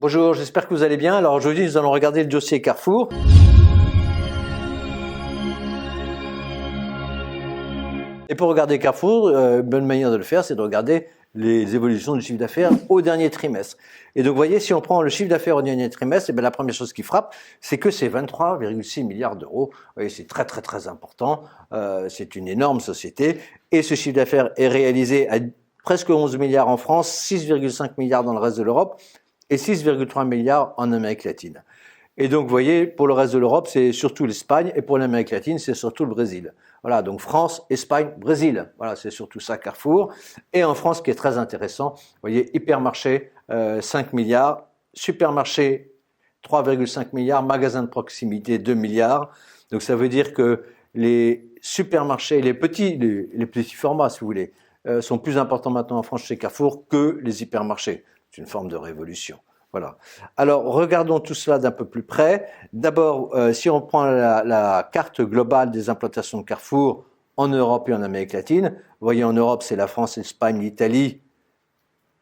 Bonjour, j'espère que vous allez bien. Alors aujourd'hui, nous allons regarder le dossier Carrefour. Et pour regarder Carrefour, une bonne manière de le faire, c'est de regarder les évolutions du chiffre d'affaires au dernier trimestre. Et donc, vous voyez, si on prend le chiffre d'affaires au dernier trimestre, la première chose qui frappe, c'est que c'est 23,6 milliards d'euros. Vous voyez, c'est très important. C'est une énorme société. Et ce chiffre d'affaires est réalisé à presque 11 milliards en France, 6,5 milliards dans le reste de l'Europe et 6,3 milliards en Amérique latine. Et donc, vous voyez, pour le reste de l'Europe, c'est surtout l'Espagne, et pour l'Amérique latine, c'est surtout le Brésil. Voilà, donc France, Espagne, Brésil. Voilà, c'est surtout ça, Carrefour. Et en France, ce qui est très intéressant, vous voyez, hypermarché, 5 milliards, supermarché, 3,5 milliards, magasins de proximité, 2 milliards. Donc, ça veut dire que les supermarchés, les petits formats, si vous voulez, sont plus importants maintenant en France chez Carrefour que les hypermarchés. C'est une forme de révolution. Voilà. Alors, regardons tout cela d'un peu plus près. D'abord, si on prend la carte globale des implantations de Carrefour en Europe et en Amérique latine, vous voyez, en Europe, c'est la France, l'Espagne, l'Italie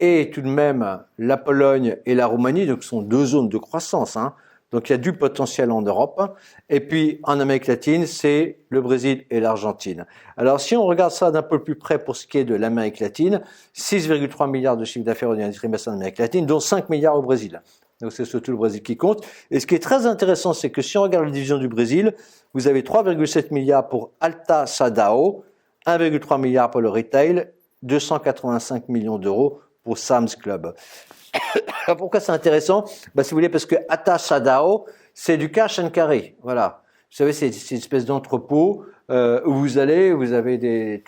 et tout de même la Pologne et la Roumanie, donc ce sont deux zones de croissance, hein. Donc, il y a du potentiel en Europe. Et puis, en Amérique latine, c'est le Brésil et l'Argentine. Alors, si on regarde ça d'un peu plus près pour ce qui est de l'Amérique latine, 6,3 milliards de chiffre d'affaires au dernier trimestre en Amérique latine, dont 5 milliards au Brésil. Donc, c'est surtout le Brésil qui compte. Et ce qui est très intéressant, c'est que si on regarde la division du Brésil, vous avez 3,7 milliards pour Alta Sadao, 1,3 milliard pour le retail, 285 millions d'euros pour Sam's Club. Alors pourquoi c'est intéressant? Si vous voulez, parce que Alta Sadao, c'est du cash and carry. Voilà. Vous savez, c'est une espèce d'entrepôt où vous allez, vous avez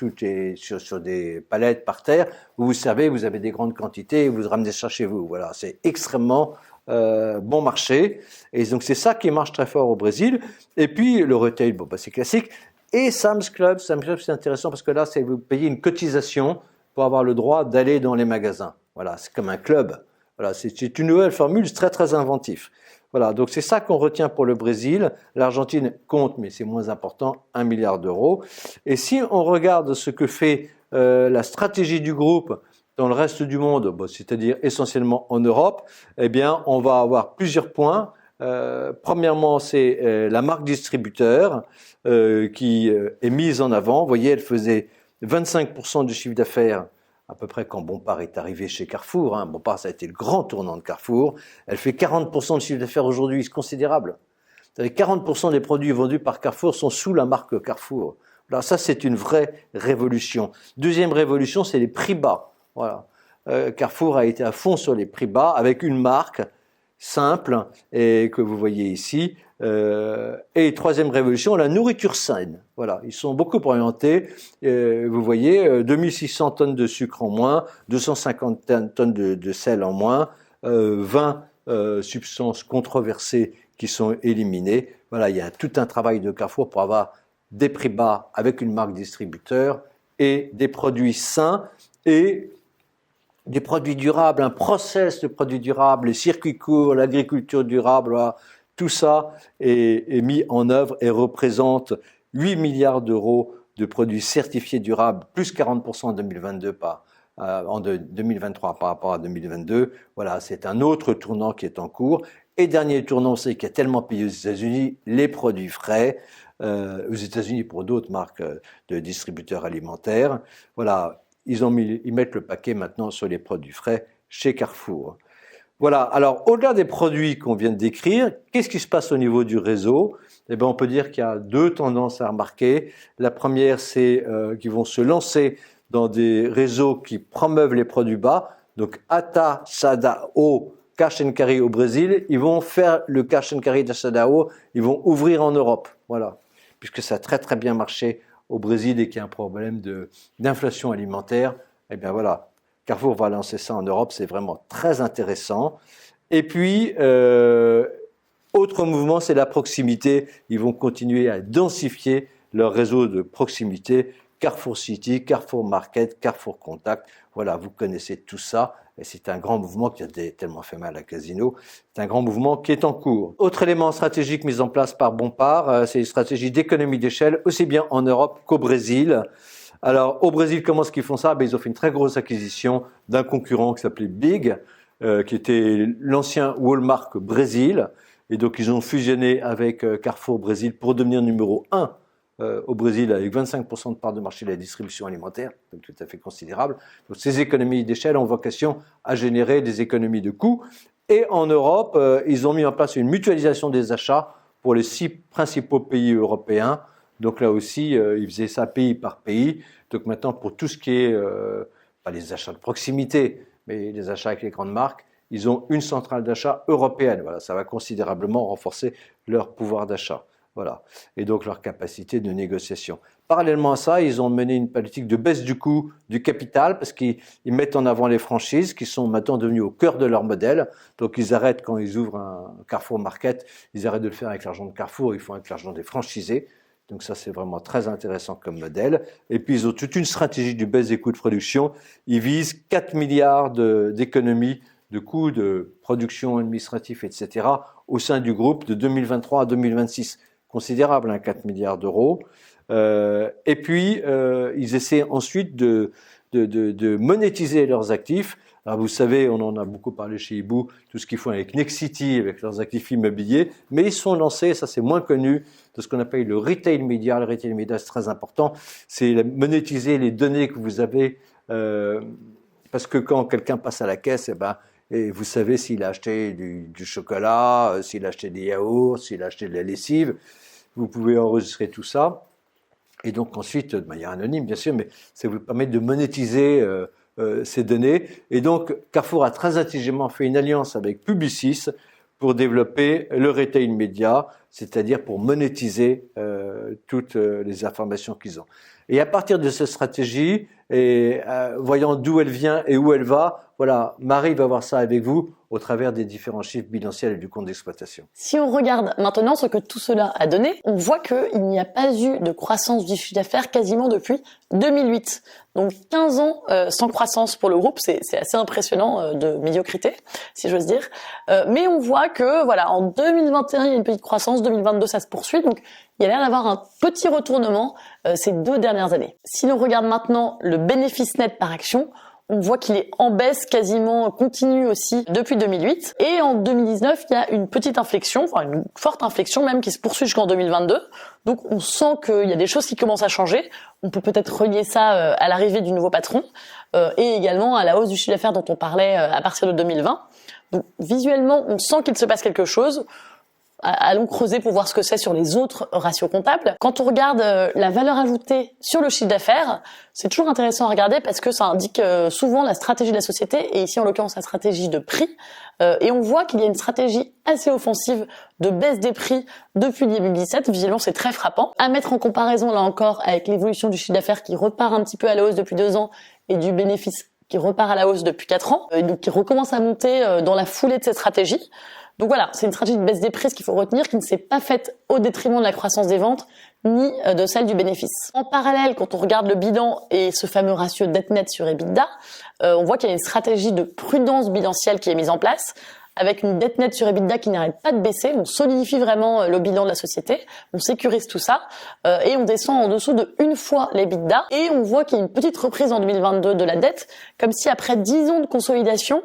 sur des palettes par terre, où vous savez, vous avez des grandes quantités et vous ramenez ça chez vous. Voilà, c'est extrêmement bon marché. Et donc c'est ça qui marche très fort au Brésil. Et puis le retail, c'est classique. Et Sam's Club, c'est intéressant parce que là, c'est vous payez une cotisation pour avoir le droit d'aller dans les magasins. Voilà, c'est comme un club. Voilà, c'est une nouvelle formule, très inventif. Voilà, donc c'est ça qu'on retient pour le Brésil. L'Argentine compte, mais c'est moins important, 1 milliard d'euros. Et si on regarde ce que fait la stratégie du groupe dans le reste du monde, c'est-à-dire essentiellement en Europe, eh bien, on va avoir plusieurs points. Premièrement, c'est la marque distributeur qui est mise en avant. Vous voyez, elle faisait 25% du chiffre d'affaires à peu près quand Bompard est arrivé chez Carrefour. Hein. Bompard, ça a été le grand tournant de Carrefour. Elle fait 40% de chiffre d'affaires aujourd'hui, c'est considérable. Vous savez, 40% des produits vendus par Carrefour sont sous la marque Carrefour. Alors ça, c'est une vraie révolution. Deuxième révolution, c'est les prix bas. Voilà. Carrefour a été à fond sur les prix bas avec une marque simple et que vous voyez ici. Et troisième révolution, la nourriture saine. Voilà, ils sont beaucoup orientés. Vous voyez, 2600 tonnes de sucre en moins, 250 tonnes de sel en moins, 20 substances controversées qui sont éliminées. Voilà, il y a tout un travail de Carrefour pour avoir des prix bas avec une marque distributeur et des produits sains et des produits durables, un process de produits durables, les circuits courts, l'agriculture durable. Voilà. Tout ça est mis en œuvre et représente 8 milliards d'euros de produits certifiés durables, plus 40% en 2022 en 2023 par rapport à 2022. Voilà, c'est un autre tournant qui est en cours. Et dernier tournant, c'est qu'il y a tellement payé aux États-Unis les produits frais, aux États-Unis pour d'autres marques de distributeurs alimentaires. Voilà, ils mettent le paquet maintenant sur les produits frais chez Carrefour. Voilà, alors au-delà des produits qu'on vient de décrire, qu'est-ce qui se passe au niveau du réseau? Eh bien, on peut dire qu'il y a deux tendances à remarquer. La première, c'est qu'ils vont se lancer dans des réseaux qui promeuvent les produits bas. Donc, Alta Sadao, Cash and Carry au Brésil, ils vont faire le Cash and Carry de Sadao, ils vont ouvrir en Europe. Voilà, puisque ça a très bien marché au Brésil et qu'il y a un problème d'inflation alimentaire. Eh bien, voilà. Carrefour va lancer ça en Europe, c'est vraiment très intéressant. Et puis, autre mouvement, c'est la proximité. Ils vont continuer à densifier leur réseau de proximité. Carrefour City, Carrefour Market, Carrefour Contact. Voilà, vous connaissez tout ça. Et c'est un grand mouvement qui a tellement fait mal à Casino. C'est un grand mouvement qui est en cours. Autre élément stratégique mis en place par Bompard, c'est une stratégie d'économie d'échelle, aussi bien en Europe qu'au Brésil. Alors, au Brésil, comment est-ce qu'ils font ça? Ils ont fait une très grosse acquisition d'un concurrent qui s'appelait Big. qui était l'ancien Walmart Brésil. Et donc, ils ont fusionné avec Carrefour Brésil pour devenir numéro 1 au Brésil avec 25% de part de marché de la distribution alimentaire, donc tout à fait considérable. Donc, ces économies d'échelle ont vocation à générer des économies de coûts. Et en Europe, ils ont mis en place une mutualisation des achats pour les 6 principaux pays européens. Donc là aussi, ils faisaient ça pays par pays. Donc maintenant, pour tout ce qui est, pas les achats de proximité, mais les achats avec les grandes marques, ils ont une centrale d'achat européenne. Voilà, ça va considérablement renforcer leur pouvoir d'achat. Voilà. Et donc leur capacité de négociation. Parallèlement à ça, ils ont mené une politique de baisse du coût du capital parce qu'ils mettent en avant les franchises qui sont maintenant devenues au cœur de leur modèle. Donc ils arrêtent, quand ils ouvrent un Carrefour Market, ils arrêtent de le faire avec l'argent de Carrefour, ils font avec l'argent des franchisés. Donc ça, c'est vraiment très intéressant comme modèle. Et puis, ils ont toute une stratégie de baisse des coûts de production. Ils visent 4 milliards d'économies de coûts de production administratifs, etc., au sein du groupe de 2023 à 2026. Considérable, 4 milliards d'euros. Et puis, ils essaient ensuite de monétiser leurs actifs. Alors vous savez, on en a beaucoup parlé chez Ibou, tout ce qu'ils font avec Nexity, avec leurs actifs immobiliers, mais ils sont lancés, ça c'est moins connu, de ce qu'on appelle le retail media. Le retail media, c'est très important, c'est monétiser les données que vous avez, parce que quand quelqu'un passe à la caisse, et vous savez s'il a acheté du chocolat, s'il a acheté des yaourts, s'il a acheté de la lessive, vous pouvez enregistrer tout ça. Et donc ensuite, de manière anonyme bien sûr, mais ça vous permet de monétiser ces données. Et donc Carrefour a très intelligemment fait une alliance avec Publicis pour développer le retail media, c'est-à-dire pour monétiser toutes les informations qu'ils ont. Et à partir de cette stratégie, et voyant d'où elle vient et où elle va, voilà, Marie va voir ça avec vous au travers des différents chiffres bilanciels et du compte d'exploitation. Si on regarde maintenant ce que tout cela a donné, on voit qu'il n'y a pas eu de croissance du chiffre d'affaires quasiment depuis 2008. Donc 15 ans sans croissance pour le groupe, c'est assez impressionnant de médiocrité, si j'ose dire. Mais on voit que voilà, en 2021, il y a une petite croissance, 2022, ça se poursuit. Donc il y a l'air d'avoir un petit retournement ces 2 dernières années. Si l'on regarde maintenant le bénéfice net par action, on voit qu'il est en baisse quasiment continue aussi depuis 2008. Et en 2019, il y a une petite inflexion, enfin une forte inflexion même qui se poursuit jusqu'en 2022. Donc on sent qu'il y a des choses qui commencent à changer. On peut peut-être relier ça à l'arrivée du nouveau patron et également à la hausse du chiffre d'affaires dont on parlait à partir de 2020. Donc visuellement, on sent qu'il se passe quelque chose. Allons creuser pour voir ce que c'est sur les autres ratios comptables. Quand on regarde la valeur ajoutée sur le chiffre d'affaires, c'est toujours intéressant à regarder parce que ça indique souvent la stratégie de la société et ici en l'occurrence la stratégie de prix. Et on voit qu'il y a une stratégie assez offensive de baisse des prix depuis 2017. Visuellement, c'est très frappant. À mettre en comparaison là encore avec l'évolution du chiffre d'affaires qui repart un petit peu à la hausse depuis 2 ans et du bénéfice qui repart à la hausse depuis 4 ans, et donc qui recommence à monter dans la foulée de cette stratégie. Donc voilà, c'est une stratégie de baisse des prix qu'il faut retenir, qui ne s'est pas faite au détriment de la croissance des ventes, ni de celle du bénéfice. En parallèle, quand on regarde le bilan et ce fameux ratio dette nette sur EBITDA, on voit qu'il y a une stratégie de prudence bilancielle qui est mise en place, avec une dette nette sur EBITDA qui n'arrête pas de baisser. On solidifie vraiment le bilan de la société, on sécurise tout ça, et on descend en dessous de 1 fois l'EBITDA, et on voit qu'il y a une petite reprise en 2022 de la dette, comme si après 10 ans de consolidation,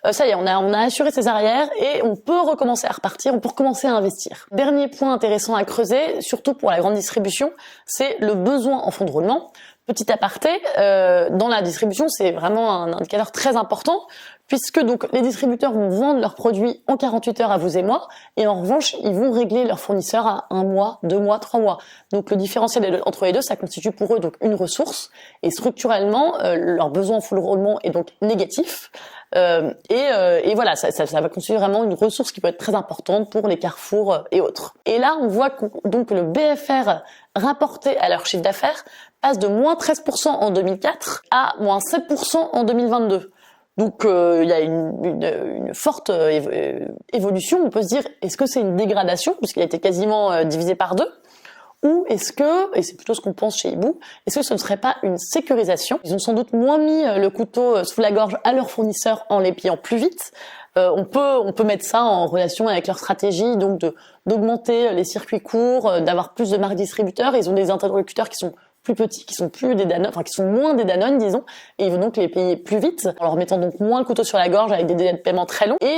ça y est, on a assuré ses arrières, et on peut recommencer à repartir, on peut recommencer à investir. Dernier point intéressant à creuser, surtout pour la grande distribution, c'est le besoin en fonds de roulement. Petit aparté, dans la distribution, c'est vraiment un indicateur très important, puisque donc les distributeurs vont vendre leurs produits en 48 heures à vous et moi, et en revanche, ils vont régler leurs fournisseurs à 1 mois, 2 mois, 3 mois. Donc le différentiel entre les deux, ça constitue pour eux donc une ressource, et structurellement, leur besoin en full roulement est donc négatif. Et voilà, ça va constituer vraiment une ressource qui peut être très importante pour les Carrefour et autres. Et là, on voit donc le BFR rapporté à leur chiffre d'affaires passe de moins 13% en 2004 à moins 7% en 2022. Donc il y a une forte évolution. On peut se dire, est-ce que c'est une dégradation puisqu'il a été quasiment divisé par 2, ou est-ce que, et c'est plutôt ce qu'on pense chez Ibou, est-ce que ce ne serait pas une sécurisation? Ils ont sans doute moins mis le couteau sous la gorge à leurs fournisseurs en les payant plus vite. On peut mettre ça en relation avec leur stratégie, donc d'augmenter les circuits courts, d'avoir plus de marques distributeurs. Ils ont des interlocuteurs qui sont plus petits, qui sont plus des Danone, enfin qui sont moins des Danone, disons, et ils vont donc les payer plus vite, en leur mettant donc moins le couteau sur la gorge avec des délais de paiement très longs. Et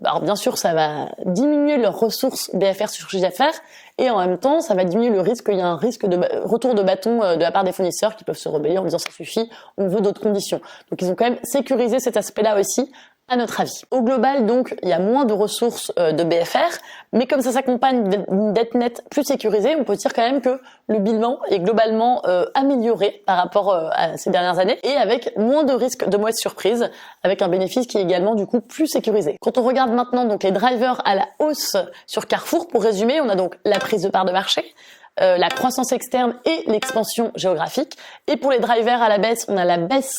alors bien sûr, ça va diminuer leurs ressources BFR sur chiffre d'affaires, et en même temps, ça va diminuer le risque qu'il y a un risque de retour de bâton de la part des fournisseurs qui peuvent se rebeller en disant ça suffit, on veut d'autres conditions. Donc ils ont quand même sécurisé cet aspect-là aussi, à notre avis. Au global, donc, il y a moins de ressources de BFR, mais comme ça s'accompagne d'une dette nette plus sécurisée, on peut dire quand même que le bilan est globalement amélioré par rapport à ces dernières années, et avec moins de risques de mauvaise surprise, avec un bénéfice qui est également du coup plus sécurisé. Quand on regarde maintenant donc les drivers à la hausse sur Carrefour, pour résumer, on a donc la prise de part de marché, la croissance externe et l'expansion géographique. Et pour les drivers à la baisse, on a la baisse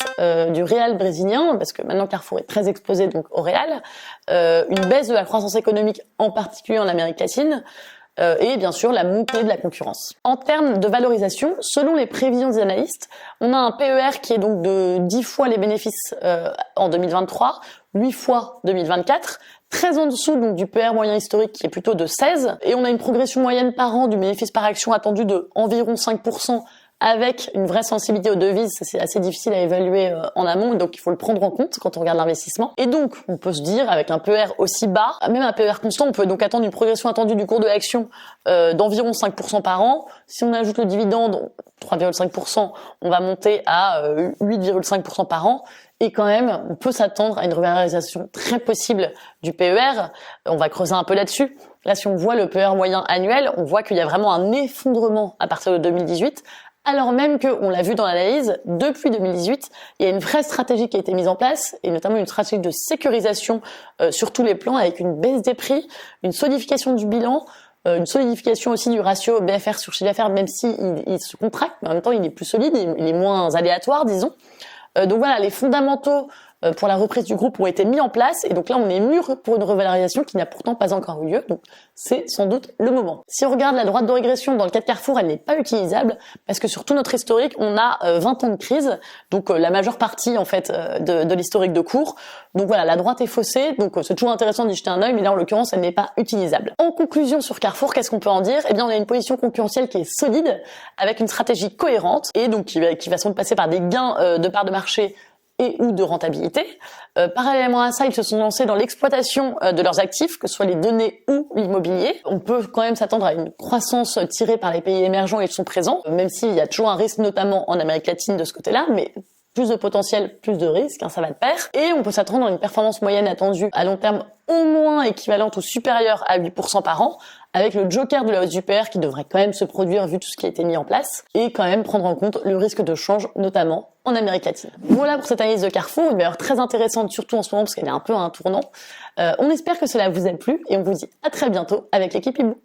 du réal brésilien, parce que maintenant Carrefour est très exposé donc au réal, une baisse de la croissance économique, en particulier en Amérique latine, et bien sûr la montée de la concurrence. En termes de valorisation, selon les prévisions des analystes, on a un PER qui est donc de 10 fois les bénéfices en 2023, 8 fois 2024, très en dessous donc du PER moyen historique qui est plutôt de 16, et on a une progression moyenne par an du bénéfice par action attendu de environ 5%, avec une vraie sensibilité aux devises. Ça, c'est assez difficile à évaluer en amont, donc il faut le prendre en compte quand on regarde l'investissement. Et donc, on peut se dire, avec un PER aussi bas, même un PER constant, on peut donc attendre une progression attendue du cours de l'action d'environ 5% par an. Si on ajoute le dividende, 3,5%, on va monter à 8,5% par an. Et quand même, on peut s'attendre à une revalorisation très possible du PER. On va creuser un peu là-dessus. Là, si on voit le PER moyen annuel, on voit qu'il y a vraiment un effondrement à partir de 2018, alors même que, on l'a vu dans l'analyse, depuis 2018, il y a une vraie stratégie qui a été mise en place, et notamment une stratégie de sécurisation sur tous les plans, avec une baisse des prix, une solidification du bilan, une solidification aussi du ratio BFR sur chiffre d'affaires, même si il se contracte, mais en même temps il est plus solide, il est moins aléatoire, disons. Donc voilà, les fondamentaux pour la reprise du groupe ont été mis en place, et donc là on est mûr pour une revalorisation qui n'a pourtant pas encore eu lieu, donc c'est sans doute le moment. Si on regarde la droite de régression dans le cas de Carrefour, elle n'est pas utilisable, parce que sur tout notre historique, on a 20 ans de crise, donc la majeure partie en fait de l'historique de cours. Donc voilà, la droite est faussée, donc c'est toujours intéressant d'y jeter un œil, mais là en l'occurrence elle n'est pas utilisable. En conclusion sur Carrefour, qu'est-ce qu'on peut en dire? Eh bien on a une position concurrentielle qui est solide, avec une stratégie cohérente, et donc qui va sans doute passer par des gains de part de marché et ou de rentabilité. Parallèlement à ça, ils se sont lancés dans l'exploitation de leurs actifs, que ce soit les données ou l'immobilier. On peut quand même s'attendre à une croissance tirée par les pays émergents et ils sont présents, même s'il y a toujours un risque, notamment en Amérique latine de ce côté-là, mais plus de potentiel, plus de risques, ça va de pair. Et on peut s'attendre à une performance moyenne attendue à long terme au moins équivalente ou supérieure à 8% par an, avec le joker de la hausse du PER qui devrait quand même se produire vu tout ce qui a été mis en place, et quand même prendre en compte le risque de change, notamment en Amérique latine. Voilà pour cette analyse de Carrefour, une valeur très intéressante, surtout en ce moment parce qu'elle est un peu à un tournant. On espère que cela vous a plu, et on vous dit à très bientôt avec l'équipe Ibou.